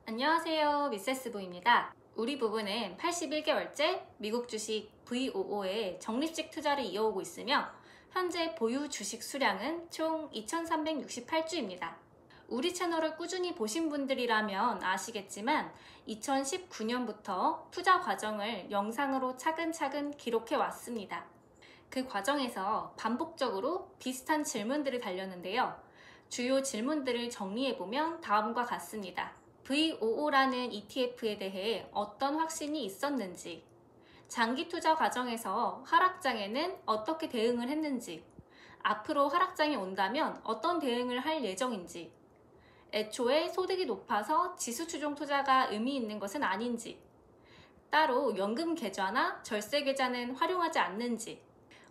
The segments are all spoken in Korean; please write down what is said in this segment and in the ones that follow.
안녕하세요, 미세스 부입니다. 우리 부부는 81개월째 미국 주식 VOO에 적립식 투자를 이어오고 있으며 현재 보유 주식 수량은 총 2368주입니다. 우리 채널을 꾸준히 보신 분들이라면 아시겠지만 2019년부터 투자 과정을 영상으로 차근차근 기록해 왔습니다. 그 과정에서 반복적으로 비슷한 질문들이 달렸는데요. 주요 질문들을 정리해보면 다음과 같습니다. VOO라는 ETF에 대해 어떤 확신이 있었는지, 장기 투자 과정에서 하락장에는 어떻게 대응을 했는지, 앞으로 하락장이 온다면 어떤 대응을 할 예정인지, 애초에 소득이 높아서 지수 추종 투자가 의미 있는 것은 아닌지, 따로 연금 계좌나 절세 계좌는 활용하지 않는지,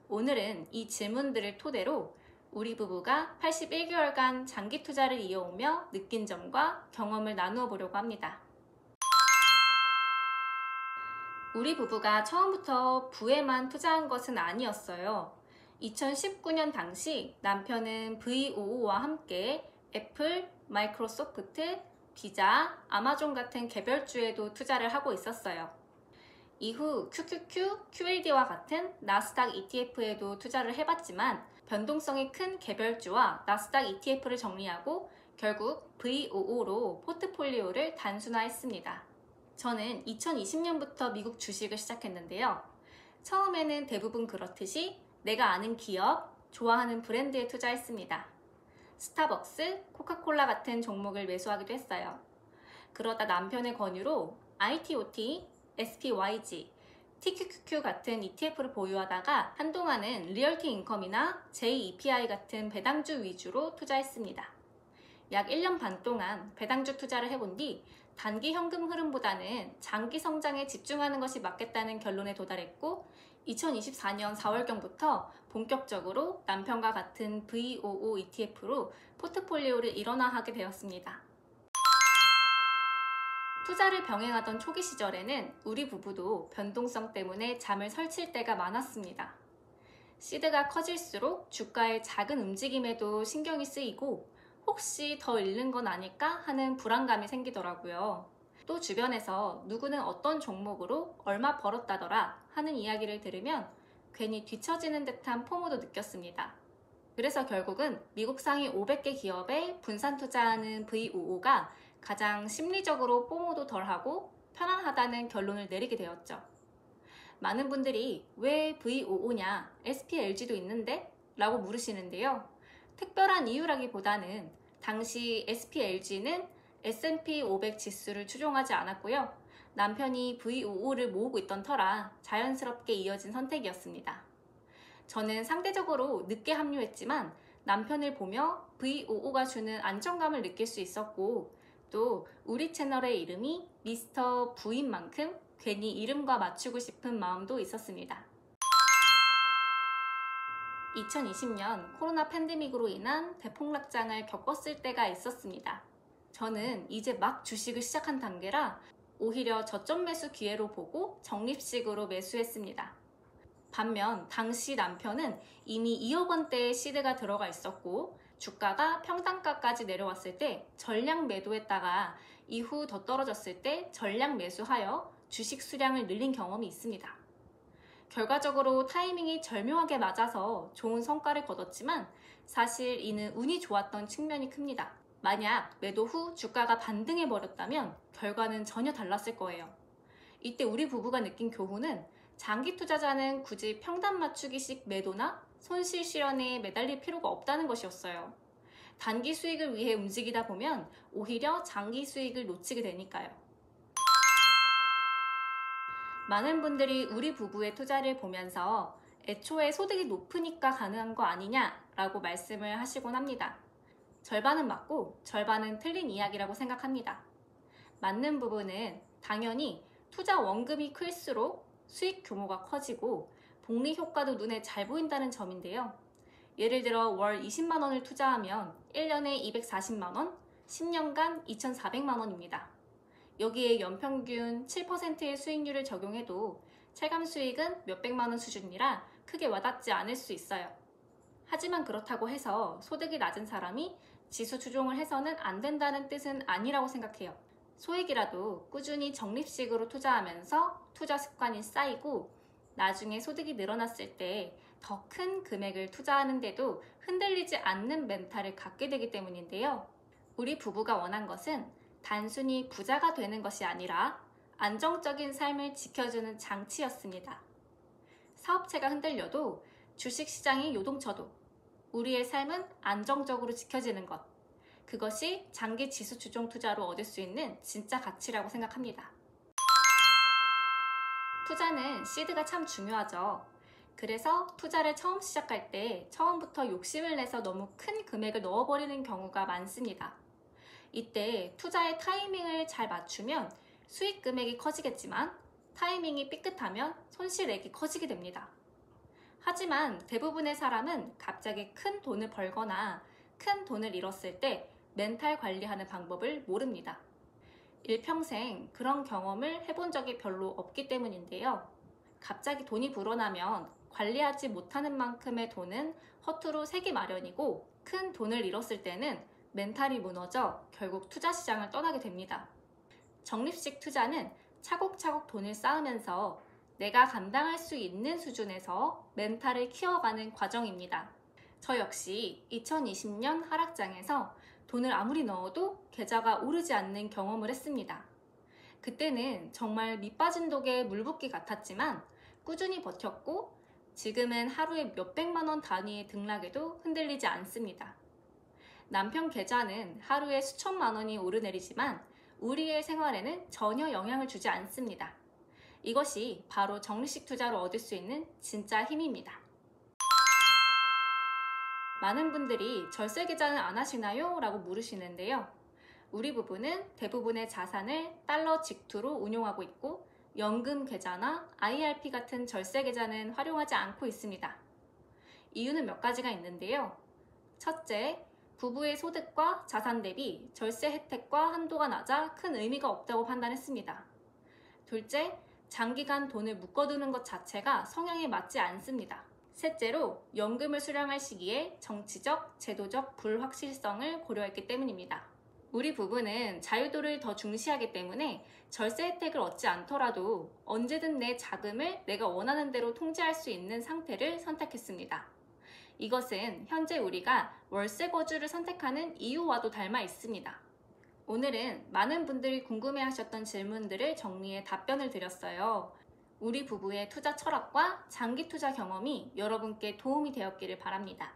오늘은 이 질문들을 토대로 우리 부부가 81개월간 장기 투자를 이어오며 느낀 점과 경험을 나누어 보려고 합니다. 우리 부부가 처음부터 부에만 투자한 것은 아니었어요. 2019년 당시 남편은 VOO와 함께 애플, 마이크로소프트, 비자, 아마존 같은 개별주에도 투자를 하고 있었어요. 이후 QQQ, QLD와 같은 나스닥 ETF에도 투자를 해봤지만 변동성이 큰 개별주와 나스닥 ETF를 정리하고 결국 VOO로 포트폴리오를 단순화했습니다. 저는 2020년부터 미국 주식을 시작했는데요. 처음에는 대부분 그렇듯이 내가 아는 기업, 좋아하는 브랜드에 투자했습니다. 스타벅스, 코카콜라 같은 종목을 매수하기도 했어요. 그러다 남편의 권유로 ITOT, SPYG, TQQQ 같은 ETF를 보유하다가 한동안은 리얼티 인컴이나 JEPI 같은 배당주 위주로 투자했습니다. 약 1년 반 동안 배당주 투자를 해본 뒤 단기 현금 흐름보다는 장기 성장에 집중하는 것이 맞겠다는 결론에 도달했고 2024년 4월경부터 본격적으로 남편과 같은 VOO ETF로 포트폴리오를 일원화하게 되었습니다. 투자를 병행하던 초기 시절에는 우리 부부도 변동성 때문에 잠을 설칠 때가 많았습니다. 시드가 커질수록 주가의 작은 움직임에도 신경이 쓰이고 혹시 더 잃는 건 아닐까 하는 불안감이 생기더라고요. 또 주변에서 누구는 어떤 종목으로 얼마 벌었다더라 하는 이야기를 들으면 괜히 뒤처지는 듯한 포모도 느꼈습니다. 그래서 결국은 미국 상위 500개 기업에 분산 투자하는 VOO가 가장 심리적으로 포모도 덜하고 편안하다는 결론을 내리게 되었죠. 많은 분들이 왜 VOO냐, SPLG도 있는데? 라고 물으시는데요. 특별한 이유라기보다는 당시 SPLG는 S&P 500 지수를 추종하지 않았고요. 남편이 VOO를 모으고 있던 터라 자연스럽게 이어진 선택이었습니다. 저는 상대적으로 늦게 합류했지만 남편을 보며 VOO가 주는 안정감을 느낄 수 있었고 또 우리 채널의 이름이 미스터 부인 만큼 괜히 이름과 맞추고 싶은 마음도 있었습니다. 2020년 코로나 팬데믹으로 인한 대폭락장을 겪었을 때가 있었습니다. 저는 이제 막 주식을 시작한 단계라 오히려 저점 매수 기회로 보고 적립식으로 매수했습니다. 반면 당시 남편은 이미 2억 원대의 시드가 들어가 있었고 주가가 평단가까지 내려왔을 때 전량 매도했다가 이후 더 떨어졌을 때 전량 매수하여 주식 수량을 늘린 경험이 있습니다. 결과적으로 타이밍이 절묘하게 맞아서 좋은 성과를 거뒀지만 사실 이는 운이 좋았던 측면이 큽니다. 만약 매도 후 주가가 반등해버렸다면 결과는 전혀 달랐을 거예요. 이때 우리 부부가 느낀 교훈은 장기 투자자는 굳이 평단 맞추기식 매도나 손실 실현에 매달릴 필요가 없다는 것이었어요. 단기 수익을 위해 움직이다 보면 오히려 장기 수익을 놓치게 되니까요. 많은 분들이 우리 부부의 투자를 보면서 애초에 소득이 높으니까 가능한 거 아니냐라고 말씀을 하시곤 합니다. 절반은 맞고 절반은 틀린 이야기라고 생각합니다. 맞는 부분은 당연히 투자 원금이 클수록 수익 규모가 커지고 복리 효과도 눈에 잘 보인다는 점인데요. 예를 들어 월 20만 원을 투자하면 1년에 240만 원, 10년간 2,400만 원입니다. 여기에 연평균 7%의 수익률을 적용해도 체감 수익은 몇백만 원 수준이라 크게 와닿지 않을 수 있어요. 하지만 그렇다고 해서 소득이 낮은 사람이 지수 추종을 해서는 안 된다는 뜻은 아니라고 생각해요. 소액이라도 꾸준히 적립식으로 투자하면서 투자 습관이 쌓이고 나중에 소득이 늘어났을 때 더 큰 금액을 투자하는데도 흔들리지 않는 멘탈을 갖게 되기 때문인데요. 우리 부부가 원한 것은 단순히 부자가 되는 것이 아니라 안정적인 삶을 지켜주는 장치였습니다. 사업체가 흔들려도 주식시장이 요동쳐도 우리의 삶은 안정적으로 지켜지는 것. 그것이 장기 지수 추종 투자로 얻을 수 있는 진짜 가치라고 생각합니다. 투자는 시드가 참 중요하죠. 그래서 투자를 처음 시작할 때 처음부터 욕심을 내서 너무 큰 금액을 넣어버리는 경우가 많습니다. 이때 투자의 타이밍을 잘 맞추면 수익 금액이 커지겠지만 타이밍이 삐끗하면 손실액이 커지게 됩니다. 하지만 대부분의 사람은 갑자기 큰 돈을 벌거나 큰 돈을 잃었을 때 멘탈 관리하는 방법을 모릅니다. 일평생 그런 경험을 해본 적이 별로 없기 때문인데요. 갑자기 돈이 불어나면 관리하지 못하는 만큼의 돈은 허투루 새기 마련이고 큰 돈을 잃었을 때는 멘탈이 무너져 결국 투자 시장을 떠나게 됩니다. 적립식 투자는 차곡차곡 돈을 쌓으면서 내가 감당할 수 있는 수준에서 멘탈을 키워가는 과정입니다. 저 역시 2020년 하락장에서 돈을 아무리 넣어도 계좌가 오르지 않는 경험을 했습니다. 그때는 정말 밑 빠진 독에 물 붓기 같았지만 꾸준히 버텼고 지금은 하루에 몇백만 원 단위의 등락에도 흔들리지 않습니다. 남편 계좌는 하루에 수천만 원이 오르내리지만 우리의 생활에는 전혀 영향을 주지 않습니다. 이것이 바로 적립식 투자로 얻을 수 있는 진짜 힘입니다. 많은 분들이 절세 계좌는 안 하시나요? 라고 물으시는데요. 우리 부부는 대부분의 자산을 달러 직투로 운용하고 있고 연금 계좌나 IRP 같은 절세 계좌는 활용하지 않고 있습니다. 이유는 몇 가지가 있는데요. 첫째, 부부의 소득과 자산 대비 절세 혜택과 한도가 낮아 큰 의미가 없다고 판단했습니다. 둘째, 장기간 돈을 묶어두는 것 자체가 성향에 맞지 않습니다. 셋째로, 연금을 수령할 시기에 정치적, 제도적 불확실성을 고려했기 때문입니다. 우리 부부는 자유도를 더 중시하기 때문에 절세 혜택을 얻지 않더라도 언제든 내 자금을 내가 원하는 대로 통제할 수 있는 상태를 선택했습니다. 이것은 현재 우리가 월세 거주를 선택하는 이유와도 닮아 있습니다. 오늘은 많은 분들이 궁금해하셨던 질문들을 정리해 답변을 드렸어요. 우리 부부의 투자 철학과 장기 투자 경험이 여러분께 도움이 되었기를 바랍니다.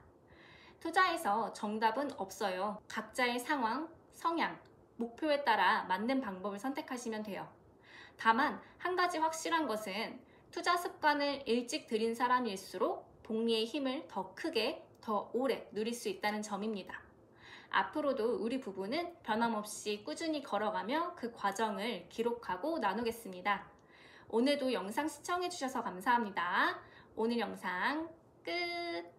투자에서 정답은 없어요. 각자의 상황, 성향, 목표에 따라 맞는 방법을 선택하시면 돼요. 다만 한 가지 확실한 것은 투자 습관을 일찍 들인 사람일수록 복리의 힘을 더 크게, 더 오래 누릴 수 있다는 점입니다. 앞으로도 우리 부부는 변함없이 꾸준히 걸어가며 그 과정을 기록하고 나누겠습니다. 오늘도 영상 시청해주셔서 감사합니다. 오늘 영상 끝!